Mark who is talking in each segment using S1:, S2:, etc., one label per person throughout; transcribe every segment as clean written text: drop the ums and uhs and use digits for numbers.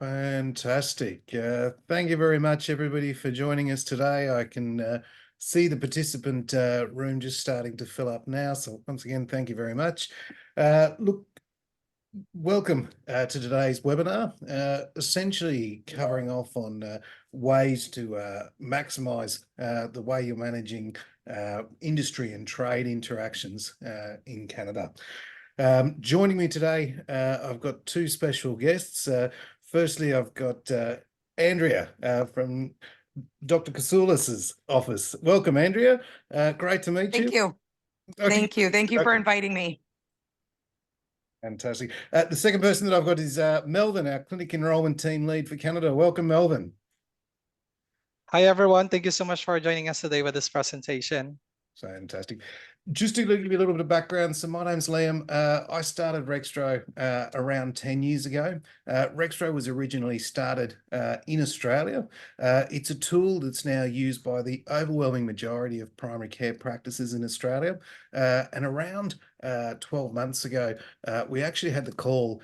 S1: Fantastic. Thank you very much, everybody, for joining us today. I can see the participant room just starting to fill up now. So once again, thank you very much. Look, welcome to today's webinar, essentially covering off on ways to maximize the way you're managing industry and trade interactions in Canada. Joining me today, I've got two special guests. Firstly, I've got Andrea from Dr. Kasoulis's office. Welcome, Andrea. Great to meet you.
S2: Thank you. Thank you. Thank you for inviting me.
S1: Fantastic. The second person that I've got is Melvin, our clinic enrollment team lead for Canada. Welcome, Melvin.
S3: Hi, everyone. Thank you so much for joining us today with this presentation.
S1: Fantastic. Just to give you a little bit of background, so my name's Liam. I started RxTro around 10 years ago. RxTro was originally started in Australia. It's a tool that's now used by the overwhelming majority of primary care practices in Australia. And around 12 months ago, we actually had the call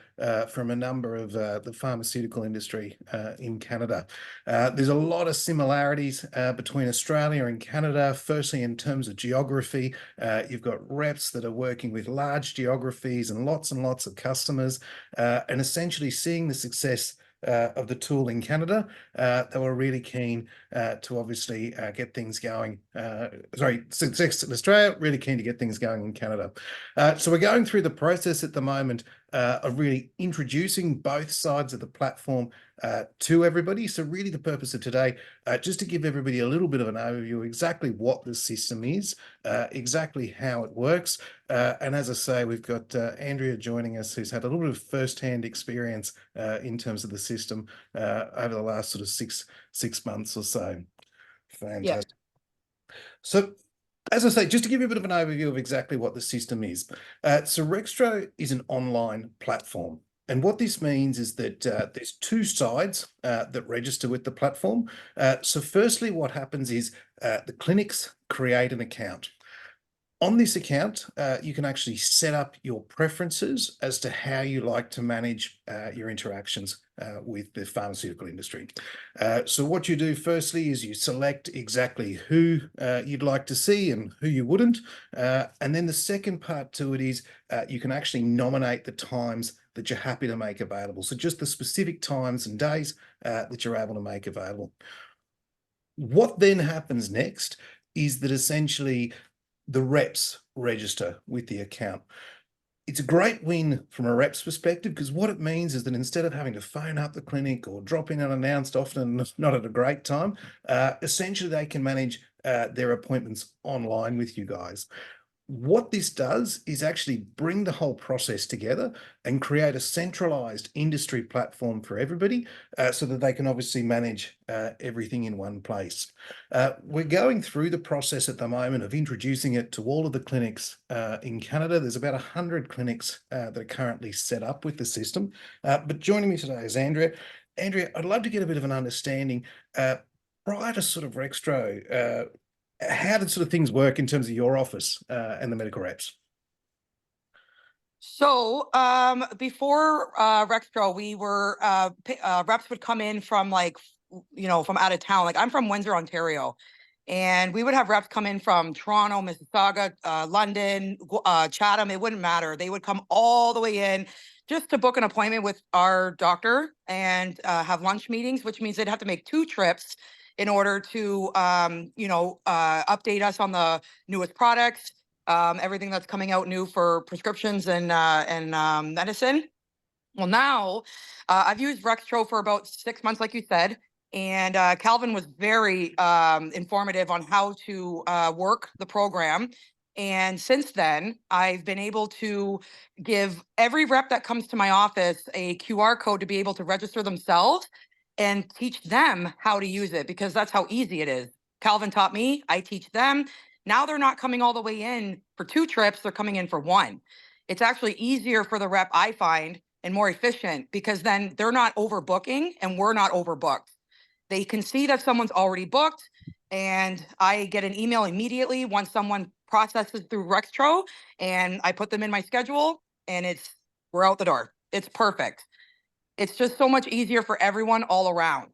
S1: from a number of the pharmaceutical industry in Canada. There's a lot of similarities between Australia and Canada. Firstly, in terms of geography, you've got reps that are working with large geographies and lots of customers, and essentially seeing the success of the tool in Canada. They were really keen to obviously get things going. Success in Australia, really keen to get things going in Canada. So we're going through the process at the moment of really introducing both sides of the platform to everybody. So really the purpose of today, just to give everybody a little bit of an overview of exactly what the system is, exactly how it works. And as I say, we've got Andrea joining us, who's had a little bit of first-hand experience in terms of the system over the last sort of six months or so. Fantastic. Yeah. So as I say, just to give you a bit of an overview of exactly what the system is. So RxTro is an online platform. And what this means is that there's two sides that register with the platform. So firstly, what happens is the clinics create an account. On this account, you can actually set up your preferences as to how you like to manage your interactions with the pharmaceutical industry. So what you do firstly is you select exactly who you'd like to see and who you wouldn't. And then the second part to it is you can actually nominate the times that you're happy to make available. So just the specific times and days that you're able to make available. What then happens next is that essentially the reps register with the account. It's a great win from a rep's perspective, because what it means is that instead of having to phone up the clinic or drop in unannounced, often not at a great time, essentially they can manage their appointments online with you guys. What this does is actually bring the whole process together and create a centralized industry platform for everybody so that they can obviously manage everything in one place. We're going through the process at the moment of introducing it to all of the clinics in Canada. There's about 100 clinics that are currently set up with the system. But joining me today is Andrea. Andrea, I'd love to get a bit of an understanding prior to sort of RxTro, how did sort of things work in terms of your office and the medical reps?
S2: So before RxTro, we were reps would come in from from out of town. Like I'm from Windsor, Ontario, and we would have reps come in from Toronto, Mississauga, London, Chatham. It wouldn't matter. They would come all the way in just to book an appointment with our doctor and have lunch meetings, which means they'd have to make 2 trips in order to, update us on the newest products, everything that's coming out new for prescriptions and medicine. Well, now I've used RxTro for about 6 months, like you said, and Calvin was very informative on how to work the program. And since then, I've been able to give every rep that comes to my office a QR code to be able to register themselves and teach them how to use it, because that's how easy it is. Calvin taught me, I teach them. Now they're not coming all the way in for 2 trips, they're coming in for 1. It's actually easier for the rep, I find, and more efficient, because then they're not overbooking and we're not overbooked. They can see that someone's already booked, and I get an email immediately once someone processes through RxTro, and I put them in my schedule, and we're out the door. It's perfect. It's just so much easier for everyone all around.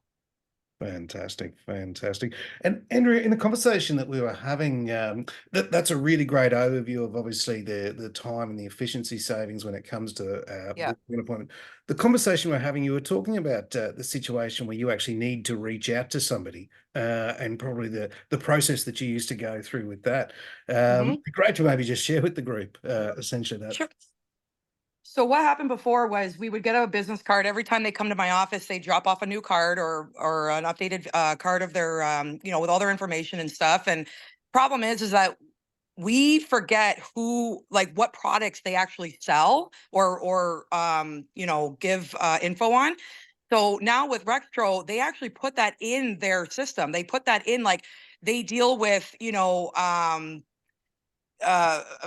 S1: Fantastic, fantastic. And Andrea, in the conversation that we were having, that's a really great overview of obviously the time and the efficiency savings when it comes to
S2: Yeah.
S1: booking an appointment. The conversation we're having, you were talking about the situation where you actually need to reach out to somebody, and probably the process that you used to go through with that. It'd be great to maybe just share with the group essentially that.
S2: Sure. So what happened before was we would get a business card every time they come to my office. They drop off a new card or an updated card of their with all their information and stuff. And problem is that we forget who, like, what products they actually sell or give info on. So now with RxTro, they actually put that in their system. They put that in, like, they deal with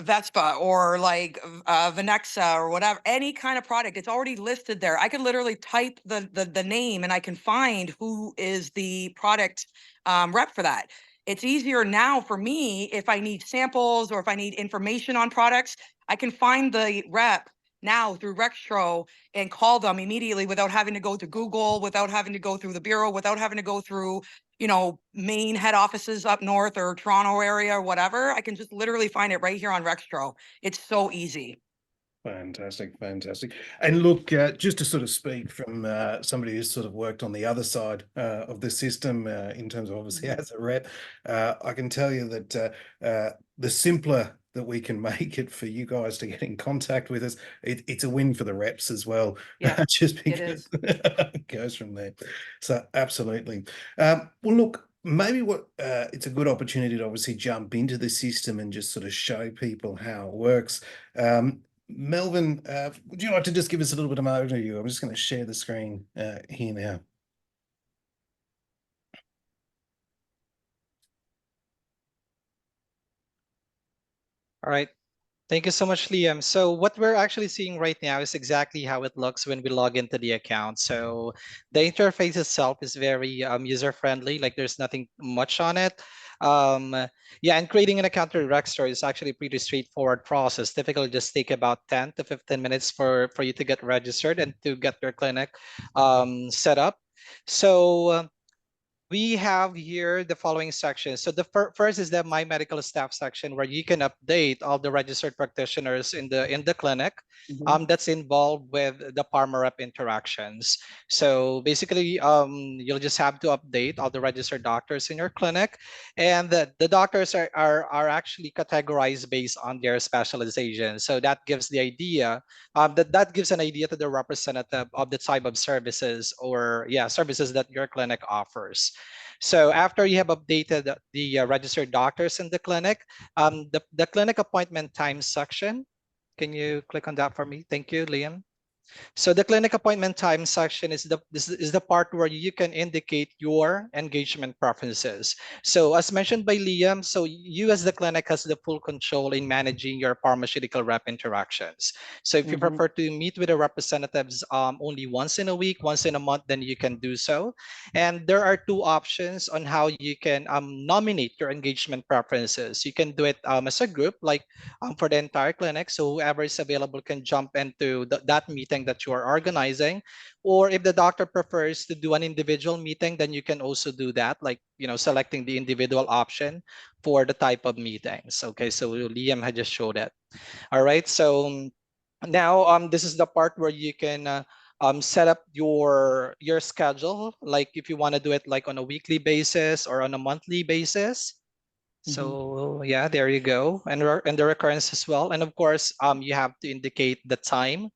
S2: Vespa or like Venexa or whatever, any kind of product. It's already listed there. I could literally type the name and I can find who is the product rep for that. It's easier now for me if I need samples or if I need information on products. I can find the rep now through RxTro and call them immediately without having to go to Google, without having to go through the bureau, without having to go through main head offices up north or Toronto area or whatever. I can just literally find it right here on RxTro. It's so easy.
S1: Fantastic, fantastic. And look, just to sort of speak from somebody who's sort of worked on the other side of the system in terms of obviously as a rep, I can tell you that the simpler that we can make it for you guys to get in contact with us, it's a win for the reps as well.
S2: Yeah,
S1: just because it goes from there. So absolutely. Well, look, maybe it's a good opportunity to obviously jump into the system and just sort of show people how it works. Melvin, would you like to just give us a little bit of an overview? I'm just going to share the screen here now.
S3: All right. Thank you so much, Liam. So what we're actually seeing right now is exactly how it looks when we log into the account. So the interface itself is very user-friendly, like there's nothing much on it. Yeah, and creating an account through RxTro is actually a pretty straightforward process. Typically just take about 10 to 15 minutes for you to get registered and to get your clinic set up. So we have here the following sections. So the first is the My Medical Staff section, where you can update all the registered practitioners in the clinic that's involved with the pharma rep interactions. So basically, you'll just have to update all the registered doctors in your clinic, and the doctors are actually categorized based on their specialization. So that gives the idea that gives an idea to the representative of the type of services or services that your clinic offers. So after you have updated the registered doctors in the clinic, the clinic appointment time section, can you click on that for me? Thank you, Liam. So the clinic appointment time section is the part where you can indicate your engagement preferences. So as mentioned by Liam, so you as the clinic has the full control in managing your pharmaceutical rep interactions. So if you prefer to meet with the representatives only once in a week, once in a month, then you can do so. And there are two options on how you can nominate your engagement preferences. You can do it as a group, like for the entire clinic. So whoever is available can jump into that meeting that you are organizing. Or if the doctor prefers to do an individual meeting, then you can also do that, like selecting the individual option for the type of meetings. Okay, so Liam had just showed it. All right, so now this is the part where you can set up your schedule, like if you want to do it like on a weekly basis or on a monthly basis. So yeah, there you go, and the recurrence as well. And of course, you have to indicate the time.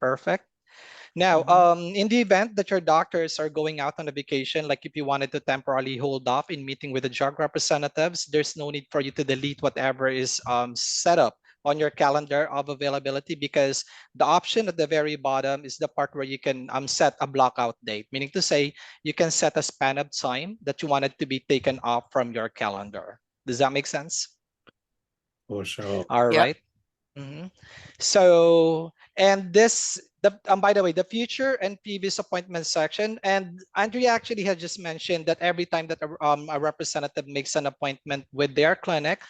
S3: Perfect. Now, in the event that your doctors are going out on a vacation, like if you wanted to temporarily hold off in meeting with the drug representatives, there's no need for you to delete whatever is set up on your calendar of availability, because the option at the very bottom is the part where you can set a blockout date, meaning to say you can set a span of time that you want it to be taken off from your calendar. Does that make sense?
S1: For sure.
S3: All right. So, and by the way, the future and previous appointment section, and Andrea actually had just mentioned that every time that a representative makes an appointment with their clinic,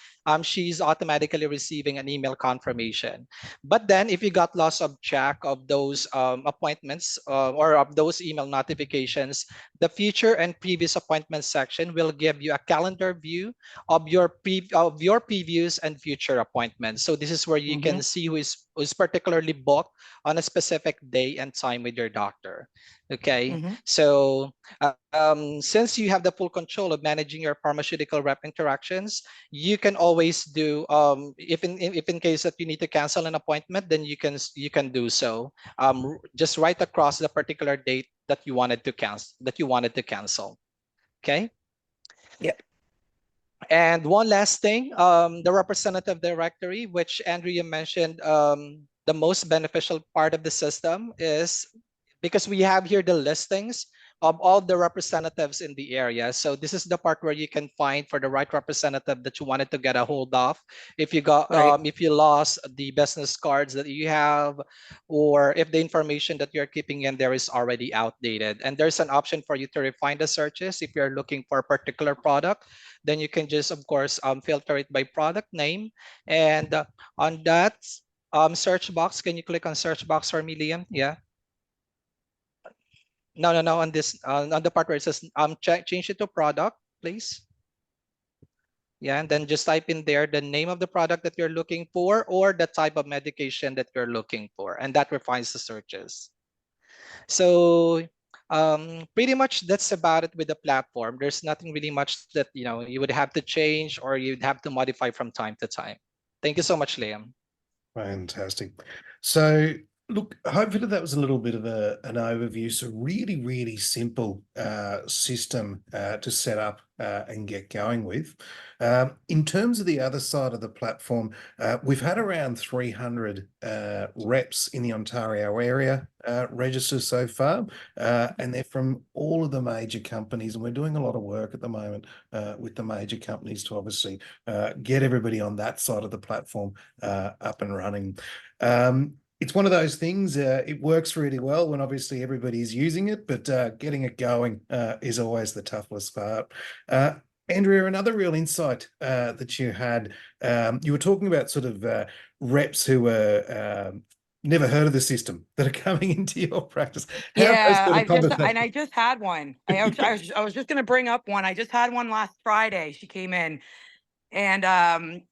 S3: she's automatically receiving an email confirmation. But then if you got lost of track of those appointments or of those email notifications, the future and previous appointments section will give you a calendar view of your previews and future appointments. So this is where you can see who's particularly booked on a specific day and time with your doctor. Okay, so since you have the full control of managing your pharmaceutical rep interactions, you can always do if in case that you need to cancel an appointment, then you can do so. Just right across the particular date that you wanted to cancel. Okay.
S2: Yep.
S3: And one last thing, the representative directory, which Andrea mentioned, the most beneficial part of the system is because we have here the listings of all the representatives in the area. So this is the part where you can find for the right representative that you wanted to get a hold of. If you got, if you lost the business cards that you have, or if the information that you're keeping in there is already outdated. And there's an option for you to refine the searches. If you're looking for a particular product, then you can just, of course, filter it by product name. And on that search box, can you click on search box for me, Liam? Yeah. No, on this, on the part where it says change it to product, please. Yeah, and then just type in there the name of the product that you're looking for or the type of medication that you're looking for, and that refines the searches. So pretty much that's about it with the platform. There's nothing really much that you would have to change or you'd have to modify from time to time. Thank you so much, Liam.
S1: Fantastic. So look, hopefully that was a little bit of an overview. So really, really simple system to set up and get going with. In terms of the other side of the platform, we've had around 300 reps in the Ontario area register so far, and they're from all of the major companies. And we're doing a lot of work at the moment with the major companies to obviously get everybody on that side of the platform up and running. It's one of those things, it works really well when obviously everybody's using it, but getting it going is always the toughest part. Andrea, another real insight that you had, you were talking about sort of reps who were never heard of the system that are coming into your practice.
S2: Yeah, I just had one. I was just going to bring up one. I just had one last Friday. She came in and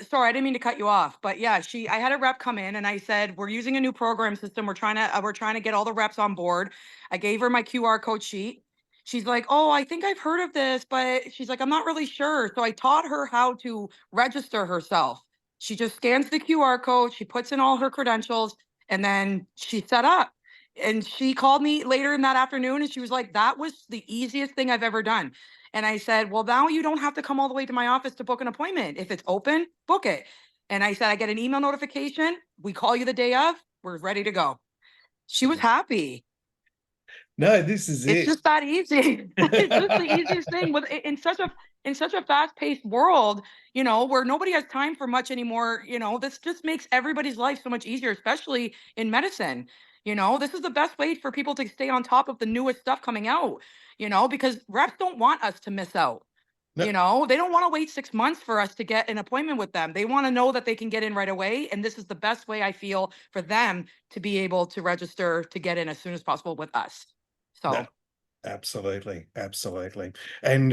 S2: sorry, I didn't mean to cut you off, but yeah, I had a rep come in and I said, we're using a new program system. We're trying to get all the reps on board. I gave her my QR code sheet. She's like, oh, I think I've heard of this, but she's like, I'm not really sure. So I taught her how to register herself. She just scans the QR code. She puts in all her credentials and then she's set up. And she called me later in that afternoon and she was like, that was the easiest thing I've ever done. And I said, well, now you don't have to come all the way to my office to book an appointment. If it's open, book it. And I said, I get an email notification. We call you the day of. We're ready to go. She was happy.
S1: No, this is
S2: It's just that easy. It's just the easiest thing in such a fast-paced world, where nobody has time for much anymore. This just makes everybody's life so much easier, especially in medicine. This is the best way for people to stay on top of the newest stuff coming out, because reps don't want us to miss out. They don't want to wait 6 months for us to get an appointment with them. They want to know that they can get in right away. And this is the best way I feel for them to be able to register to get in as soon as possible with us. So.
S1: No, absolutely. And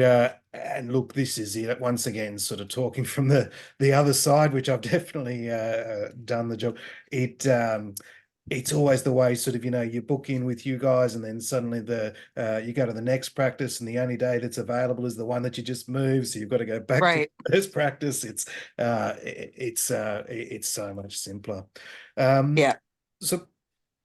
S1: look, this is it once again, sort of talking from the other side, which I've definitely done the job. It's always the way sort of, you book in with you guys and then suddenly you go to the next practice and the only day that's available is the one that you just moved. So you've got to go back to the first practice. It's so much simpler.
S2: Yeah.
S1: So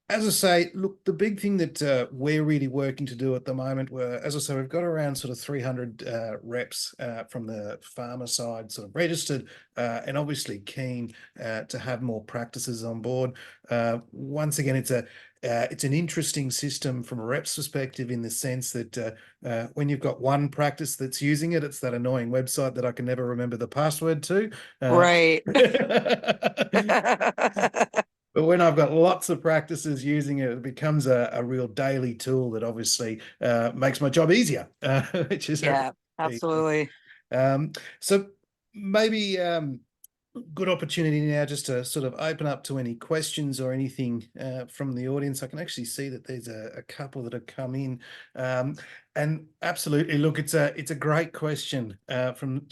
S1: as I say, look, the big thing that we're really working to do at the moment, as I say, we've got around sort of 300 reps from the pharma side sort of registered and obviously keen to have more practices on board. Once again, it's an interesting system from a rep's perspective in the sense that when you've got one practice that's using it, it's that annoying website that I can never remember the password to.
S2: Right.
S1: But when I've got lots of practices using it, it becomes a real daily tool that obviously makes my job easier, which is
S2: absolutely.
S1: So maybe good opportunity now just to sort of open up to any questions or anything from the audience. I can actually see that there's a couple that have come in, and absolutely, look, it's a great question from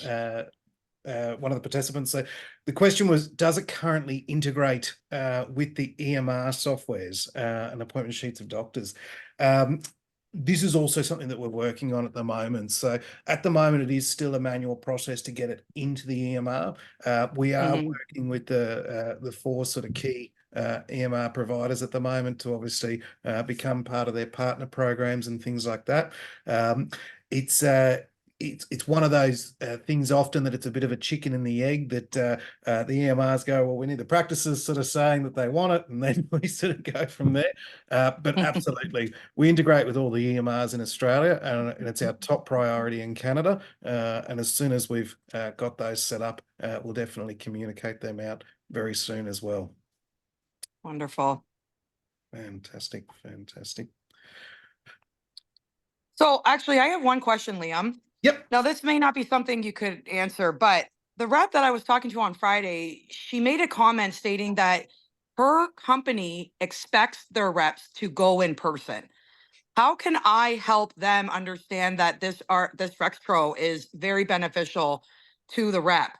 S1: one of the participants. So the question was, does it currently integrate with the EMR softwares and appointment sheets of doctors? This is also something that we're working on at the moment. So at the moment, it is still a manual process to get it into the EMR. We are working with the 4 sort of key EMR providers at the moment to obviously become part of their partner programs and things like that. It's one of those things often that it's a bit of a chicken and the egg, that the EMRs go, well, we need the practices sort of saying that they want it, and then we sort of go from there. But absolutely, we integrate with all the EMRs in Australia, and it's our top priority in Canada. And as soon as we've got those set up, we'll definitely communicate them out very soon as well.
S2: Wonderful.
S1: Fantastic.
S2: So actually, I have one question, Liam.
S1: Yep.
S2: Now, this may not be something you could answer, but the rep that I was talking to on Friday, she made a comment stating that her company expects their reps to go in person. How can I help them understand that this RxTro is very beneficial to the rep?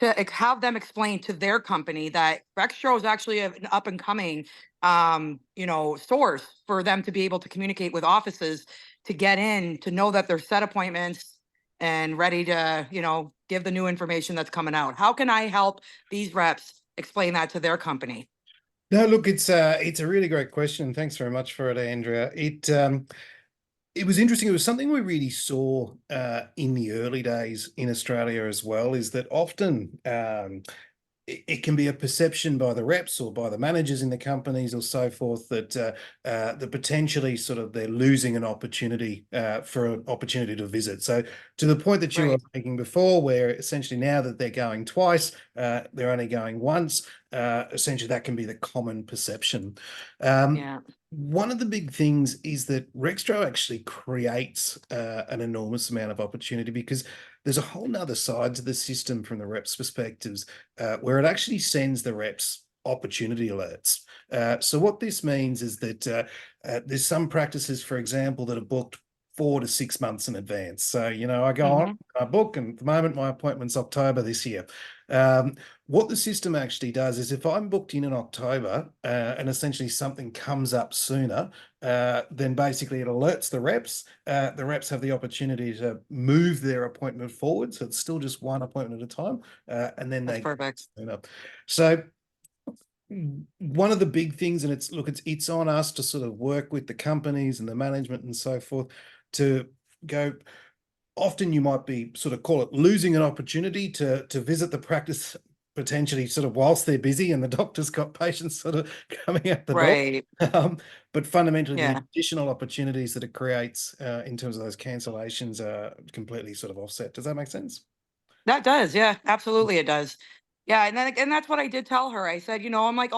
S2: To have them explain to their company that RxTro is actually an up and coming, source for them to be able to communicate with offices, to get in, to know that they're set appointments and ready to, give the new information that's coming out. How can I help these reps explain that to their company?
S1: No, look, it's a really great question. Thanks very much for it, Andrea. It was interesting. It was something we really saw in the early days in Australia as well, is that often it can be a perception by the reps or by the managers in the companies or so forth that potentially sort of they're losing an opportunity for an opportunity to visit. So to the point that you were making before, where essentially now that they're going twice, they're only going once, essentially that can be the common perception. One of the big things is that RxTro actually creates an enormous amount of opportunity, because there's a whole nother side to the system from the reps' perspectives, where it actually sends the reps opportunity alerts. So what this means is that there's some practices, for example, that are booked 4 to 6 months in advance. So, I go on, I book, and at the moment my appointment's October this year. What the system actually does is, if I'm booked in October and essentially something comes up sooner, then basically it alerts the reps. The reps have the opportunity to move their appointment forward. So it's still just one appointment at a time. And then
S2: That's perfect.
S1: So one of the big things, and it's on us to sort of work with the companies and the management and so forth to go. Often you might be sort of, call it, losing an opportunity to visit the practice, potentially sort of whilst they're busy and the doctor's got patients sort of coming out the door. But fundamentally, the additional opportunities that it creates in terms of those cancellations are completely sort of offset. Does that make sense?
S2: That does. Yeah, absolutely. It does. Yeah. And that's what I did tell her. I said, I'm like,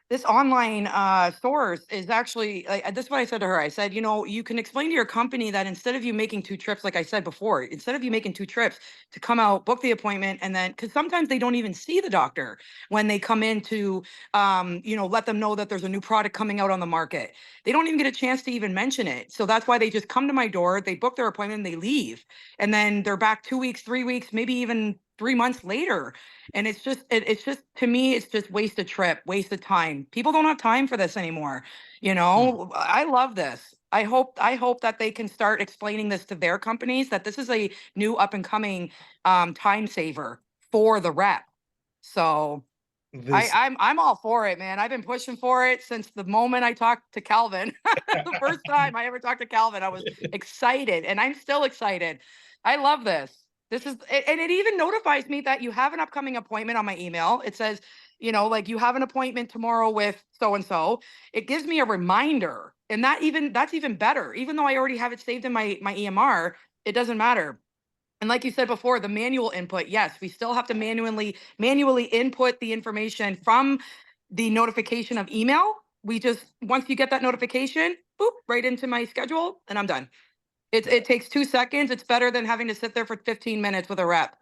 S2: this online source is actually, this is what I said to her. I said, you can explain to your company that instead of you making 2 trips, like I said before, instead of you making 2 trips to come out, book the appointment, and then, because sometimes they don't even see the doctor when they come in to, let them know that there's a new product coming out on the market. They don't even get a chance to even mention it. So that's why they just come to my door, they book their appointment, and they leave. And then they're back 2 weeks, 3 weeks, maybe even 3 months later. And it's just, to me, it's just wasted trip, wasted time. People don't have time for this anymore. I love this. I hope that they can start explaining this to their companies, that this is a new up and coming time saver for the rep. So I'm all for it, man. I've been pushing for it since the moment I talked to Calvin. The first time I ever talked to Calvin, I was excited, and I'm still excited. I love this. And it even notifies me that you have an upcoming appointment on my email. It says, like, you have an appointment tomorrow with so-and-so. It gives me a reminder. And that's even better. Even though I already have it saved in my EMR, it doesn't matter. And like you said before, the manual input, yes, we still have to manually input the information from the notification of email. Once you get that notification, boop, right into my schedule, and I'm done. It takes 2 seconds. It's better than having to sit there for 15 minutes with a rep,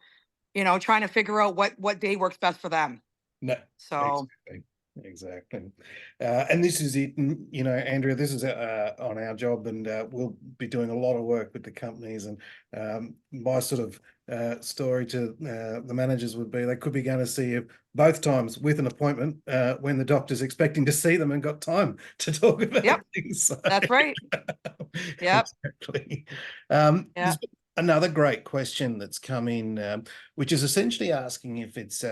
S2: trying to figure out what day works best for them.
S1: No,
S2: So,
S1: exactly. And this is it, Andrea, this is on our job, and we'll be doing a lot of work with the companies. And my sort of story to the managers would be they could be going to see you both times with an appointment when the doctor's expecting to see them and got time to talk about
S2: Yep,
S1: things. So,
S2: that's right. Yep.
S1: exactly.
S2: Yeah.
S1: There's another great question that's come in, which is essentially asking if it's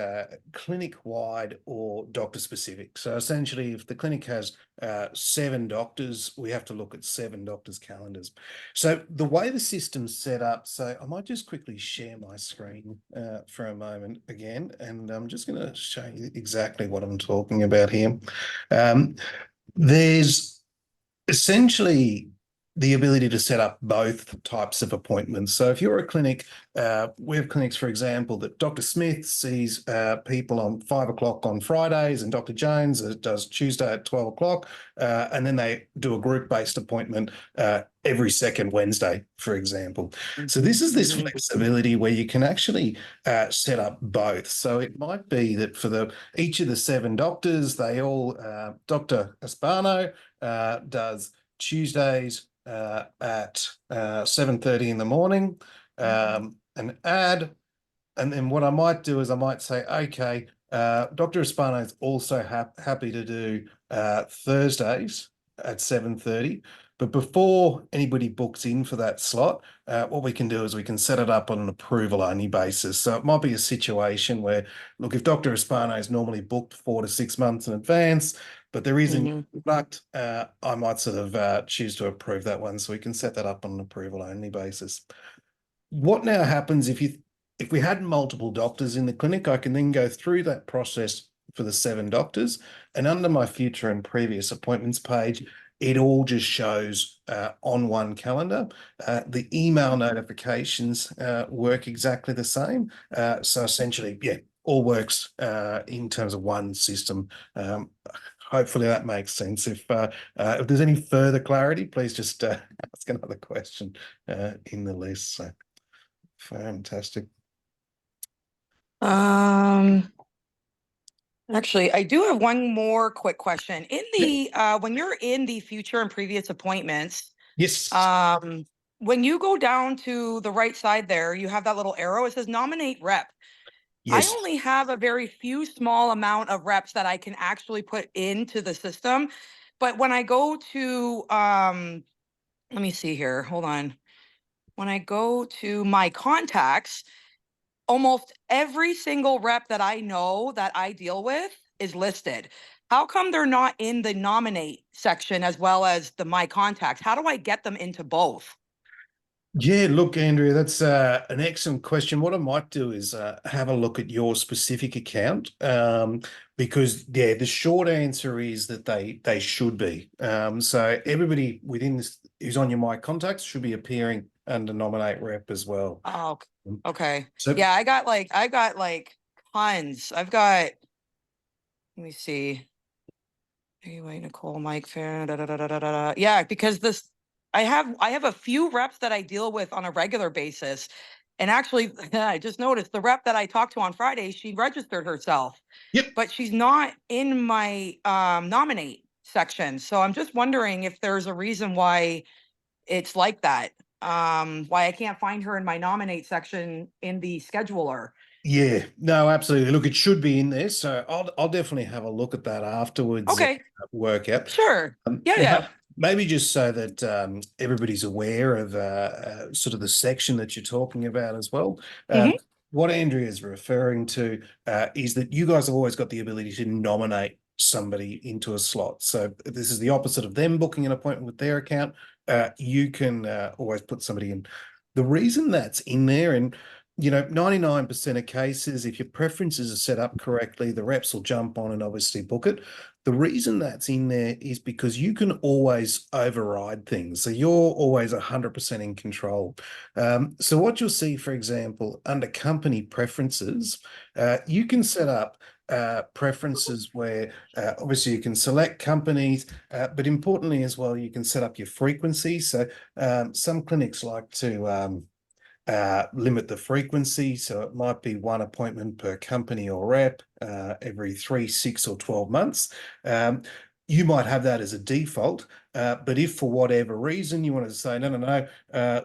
S1: clinic-wide or doctor-specific. So essentially, if the clinic has 7 doctors, we have to look at 7 doctors' calendars. So the way the system's set up, so I might just quickly share my screen for a moment again, and I'm just going to show you exactly what I'm talking about here. There's essentially the ability to set up both types of appointments. So if you're a clinic, we have clinics, for example, that Dr. Smith sees people on 5 o'clock on Fridays, and Dr. Jones does Tuesday at 12 o'clock, and then they do a group-based appointment every second Wednesday, for example. So this is this flexibility where you can actually set up both. So it might be that for each of the 7 doctors, they all, Dr. Espano does Tuesdays at 7:30 in the morning, an ad. And then what I might do is I might say, okay, Dr. Espano is also happy to do Thursdays at 7:30. But before anybody books in for that slot, what we can do is we can set it up on an approval only basis. So it might be a situation where, look, if Dr. Espano is normally booked 4 to 6 months in advance, but there is a product, I might sort of choose to approve that one. So we can set that up on an approval only basis. What now happens if we had multiple doctors in the clinic? I can then go through that process for the 7 doctors, and under my future and previous appointments page, it all just shows on one calendar. The email notifications work exactly the same. So essentially, yeah, all works in terms of one system. Hopefully that makes sense. If there's any further clarity, please just ask another question in the list. So fantastic.
S2: Actually, I do have one more quick question. In the when you're in the future and previous appointments,
S1: Yes.
S2: when you go down to the right side there, you have that little arrow. It says nominate rep.
S1: Yes.
S2: I only have a very few small amount of reps that I can actually put into the system. But when I go to let me see here, hold on. When I go to my contacts, almost every single rep that I know that I deal with is listed. How come they're not in the nominate section as well as the my contacts? How do I get them into both?
S1: Yeah, look, Andrea, that's an excellent question. What I might do is have a look at your specific account, because yeah, the short answer is that they should be. So everybody within this who's on your My Contacts should be appearing under Nominate Rep as well.
S2: Oh, okay.
S1: So
S2: Yeah, I got like tons. I've got, let me see. Anyway, Nicole, Mike, Fair, yeah, because I have a few reps that I deal with on a regular basis. And actually, I just noticed the rep that I talked to on Friday, she registered herself.
S1: Yep.
S2: But she's not in my nominate section. So I'm just wondering if there's a reason why it's like that. Why I can't find her in my nominate section in the scheduler.
S1: Yeah, no, absolutely. Look, it should be in there. So I'll definitely have a look at that afterwards.
S2: Okay.
S1: Work out.
S2: Sure. Yeah,
S1: now,
S2: yeah.
S1: Maybe just so that everybody's aware of sort of the section that you're talking about as well. What Andrea is referring to is that you guys have always got the ability to nominate somebody into a slot. So this is the opposite of them booking an appointment with their account. You can always put somebody in. The reason that's in there, and 99% of cases, if your preferences are set up correctly, the reps will jump on and obviously book it. The reason that's in there is because you can always override things. So you're always 100% in control. So what you'll see, for example, under company preferences, you can set up preferences where obviously you can select companies, but importantly as well, you can set up your frequency. So some clinics like to limit the frequency. So it might be one appointment per company or rep every 3, 6 or 12 months. You might have that as a default, but if for whatever reason you want to say, no,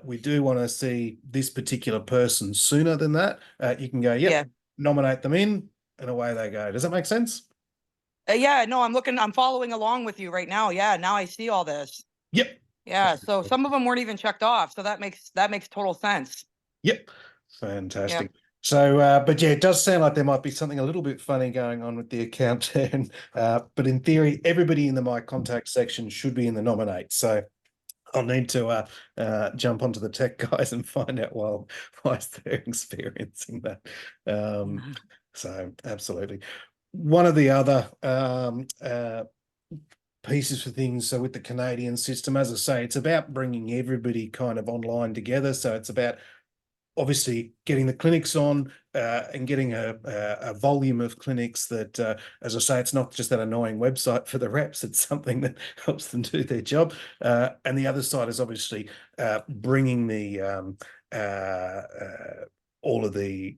S1: we do want to see this particular person sooner than that, you can go, yep, nominate them in, and away they go. Does that make sense?
S2: Yeah, no, I'm following along with you right now. Yeah, now I see all this.
S1: Yep.
S2: Yeah, so some of them weren't even checked off, so that makes total sense.
S1: Yep. Fantastic. So, but yeah, it does sound like there might be something a little bit funny going on with the account. And, but in theory, everybody in the My Contact section should be in the nominate. So I'll need to jump onto the tech guys and find out why they're experiencing that. So absolutely. One of the other pieces for things, so with the Canadian system, as I say, it's about bringing everybody kind of online together. So it's about obviously getting the clinics on and getting a volume of clinics that, as I say, it's not just that annoying website for the reps, it's something that helps them do their job. And the other side is obviously bringing the all of the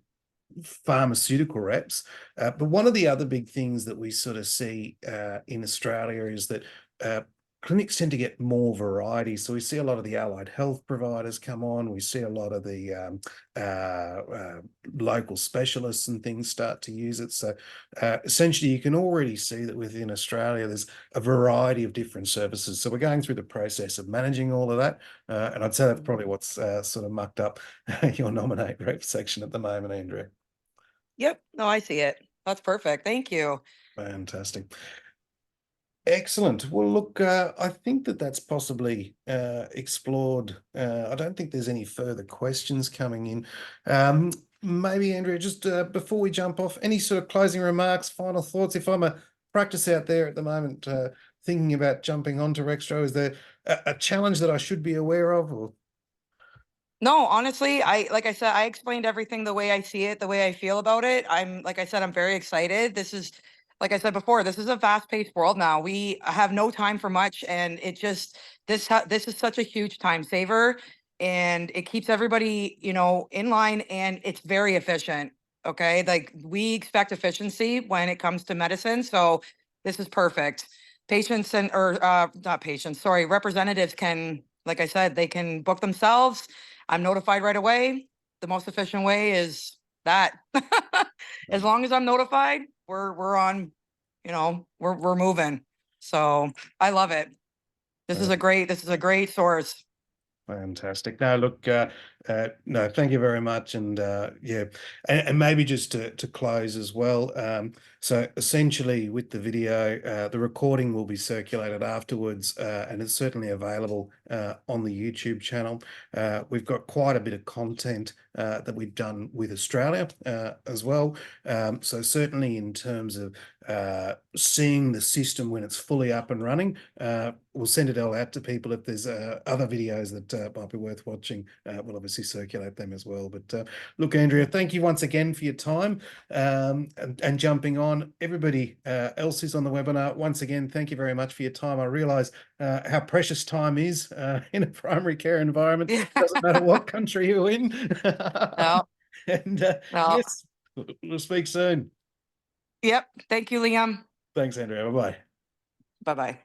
S1: pharmaceutical reps. But one of the other big things that we sort of see in Australia is that clinics tend to get more variety. So we see a lot of the allied health providers come on. We see a lot of the local specialists and things start to use it. So essentially, you can already see that within Australia, there's a variety of different services. So we're going through the process of managing all of that. And I'd say that's probably what's sort of mucked up your nominate rep section at the moment, Andrea.
S2: Yep. No, I see it. That's perfect. Thank you.
S1: Fantastic. Excellent. Well, look, I think that's possibly explored. I don't think there's any further questions coming in. Maybe, Andrea, just before we jump off, any sort of closing remarks, final thoughts? If I'm a practice out there at the moment thinking about jumping onto RxTro, is there a challenge that I should be aware of? Or?
S2: No, honestly, like I said, I explained everything the way I see it, the way I feel about it. Like I said, I'm very excited. This is, like I said before, this is a fast-paced world now. We have no time for much, and it just this is such a huge time saver, and it keeps everybody, in line, and it's very efficient. Okay, like we expect efficiency when it comes to medicine, so this is perfect. Patients not patients, sorry, representatives can, like I said, they can book themselves. I'm notified right away. The most efficient way is that. As long as I'm notified, we're on, we're moving. So I love it. This is a great source.
S1: Fantastic. No, look, no, thank you very much. And yeah, and maybe just to close as well. So essentially with the video, the recording will be circulated afterwards and it's certainly available on the YouTube channel. We've got quite a bit of content that we've done with Australia as well. So certainly in terms of seeing the system when it's fully up and running, we'll send it all out to people. If there's other videos that might be worth watching, we'll obviously circulate them as well. But look, Andrea, thank you once again for your time and jumping on. Everybody else who's on the webinar, once again, thank you very much for your time. I realise how precious time is in a primary care environment. It doesn't matter what country you're in.
S2: No.
S1: And
S2: No.
S1: yes, we'll speak soon.
S2: Yep. Thank you, Liam.
S1: Thanks, Andrea. Bye-bye.
S2: Bye-bye.